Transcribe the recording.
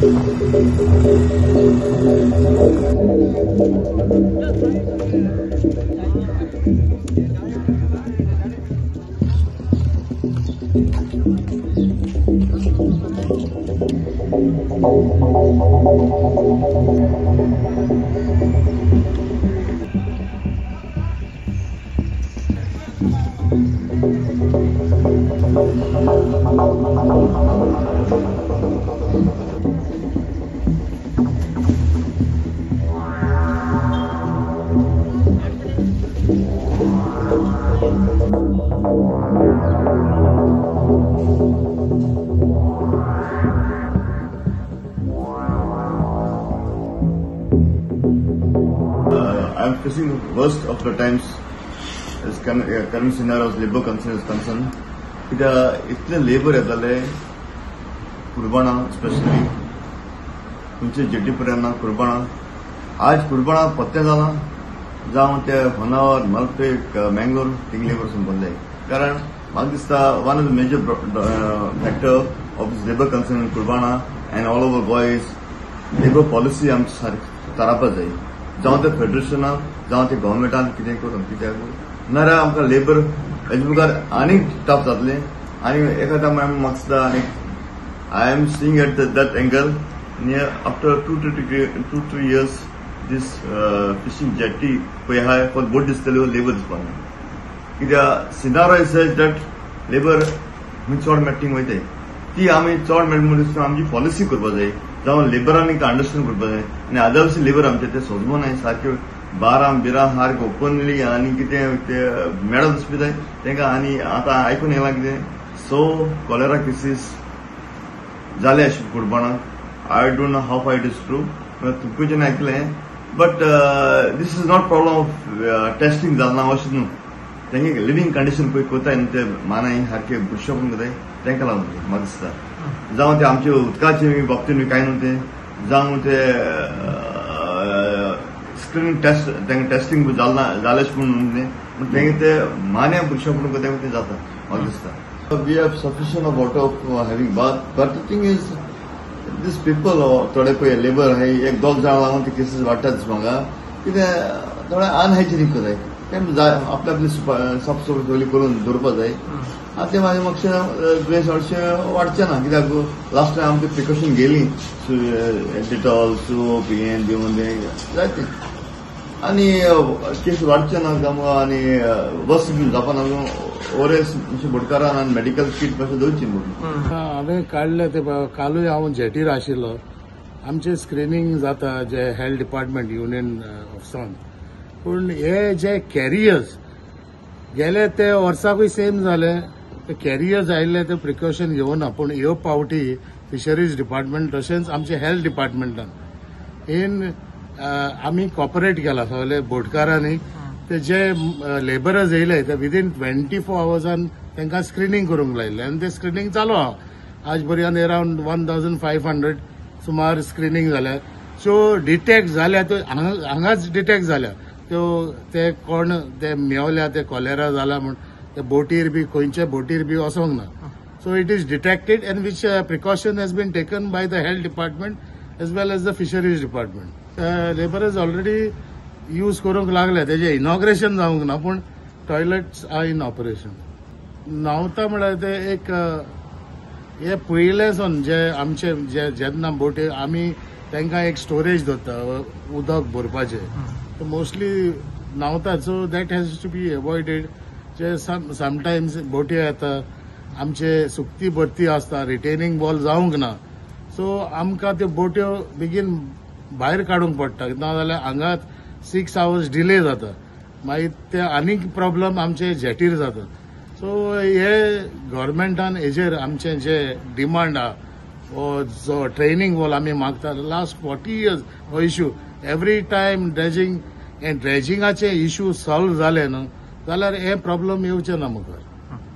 I am facing the worst of the times as current scenario as labor concern is concerned. इतने labour येताले कुर्बाना specially तुमचे जेटीपर्यंत कुर्बाना आज कुर्बाना पत्ते जाला जावं ते होनावर मलपेक मँगलोर थिंगले वरसून बंद कारण म्हाका दिसता one of the major factor of this labour concern in कुर्बाना and all over goys labour policy आमची सारकी तारापा जाय जावं ते फेडरेशनाक जावं ते गव्हर्मेंटान कितें करून कित्याक नाल्यार आमकां लेबर हेजे मुखार आनीक टफ जातलें आनी एखादा म्हाका दिसता आनीक I am seeing at that angle near after 2-3 years this fishing jetty पळय आहाय फॉर बोट दिसतल्यो लेबर दिसपाना कित्याक scenario is such that labour खूंय चड मेळटींग वयताय ती आमी चड मेळटा म्हूण दिसता आमची पॉलिसी करपा जाय जावं लेबरांनी अंडरस्टँड करपा जाय आनी आदिवासी लेबर आमचे ते सोजमो नाय सारक्यो बारां बिरां सारके ओपनली आनी कितें ते मेळत दिसपी जाय तांकां आनी आतां आयकून येयलां कितें सो कॉलेरा केसीस जाले अशें कुर्बानाक I don't know how far it is true तुमच्यान आयकलें but this is not problem of testing जालना अशें न्हू तांगे लिव्हिंग कंडिशन पळय कोताय न्हू ते मानाय सारके बुशोप कोताय तांकां लागून म्हाका दिसता जावं ते आमचे उदकाचे बाबतीन कांय न्हू ते जावं ते स्क्रीनिंग टेस्ट तांकां टेस्टिंग जालेच म्हणून पूण तांगे ते मान्या बुशोप म्हणून कोताय ते जाता म्हाका दिसता we have sufficient of water for having bath but the thing is this people थोडे पळय लेबर आहाय एक दोग जाण लागून ते केसीस वाडटात म्हाका कितें थोडे अनहायजिनीक कोताय आपले आपली साफसफाई सगळी करून दवरपा जाय आतां ते म्हाका दुयेंस चडशें वाडचें ना कित्याक लास्ट टायम आमी प्रिकॉशन घेयली डिटॉल सोप हें दिवन जायतें आनी केस वाडचे ना आमकां आनी बस बीन जावपा ना ओरेस बोटकारान आनी मेडिकल किट कशें दवरची म्हणून हांवें काडले ते कालूय हांव जेटीर आशिल्लो आमचें स्क्रिनींग जाता जे हेल्थ डिपार्टमेंट युनियन ऑफिसान पूण हे जे कॅरियर्स गेले ते वर्साकूय सेम जाले ते कॅरियर्स आयिल्ले ते प्रिकॉशन घेवना पूण ह्यो पावटी फिशरीज डिपार्टमेंट तशेंच आमचे हेल्थ डिपार्टमेंटान आमी कॉपरेट केला सगळे बोटकारांनी ते जे लेबरर्स येयले ते विदीन 24 hours तांकां स्क्रिनींग करूंक लायिल्ले आनी ते स्क्रिनींग चालू आहा आज पर्यंत अराउंड 1500 सुमार स्क्रिनींग जाल्या सो डिटेक्ट जाल्या त्यो हांगाच डिटेक्ट जाल्या त्यो ते कोण ते मेवल्या ते कॉलेरा जाला म्हूण ते बोटीर बी खंयचे बोटीर बी वचोंक ना so it is detected and which precaution has been taken by the health department as well as the fisheries department labourers already use करूंक लागले तेजे इनॉग्रेशन जावंक ना पूण टॉयलेट्स आर इन ऑपरेशन न्हांवता म्हळ्यार ते एक हे पयलेसून जे आमचे जेन्ना बोटी आमी तांकां एक स्टोरेज दवरता उदक भरपाचें मोस्टली न्हांवतात so that has to be avoided जे समटायम्स बोटी येता आमचे सुकती भरती आसता रिटेनिंग वॉल जावंक ना सो आमकां त्यो बोट्यो बेगीन भायर काडूंक पडटा नाजाल्यार हांगात 6 hours डिले जाता मागीर ते आनीक प्रॉब्लम आमचे जेटीर जातात सो हे गव्हर्मेंटान हेजेर आमचे जे डिमांड आहा वो जो ट्रेनिंग वॉल आमी मागता लास्ट 40 years हो इश्यू एवरी टायम ड्रेजिंगाचे इश्यू सॉल्व जाले न्हू जाल्यार हे प्रॉब्लम येवचे ना मुखार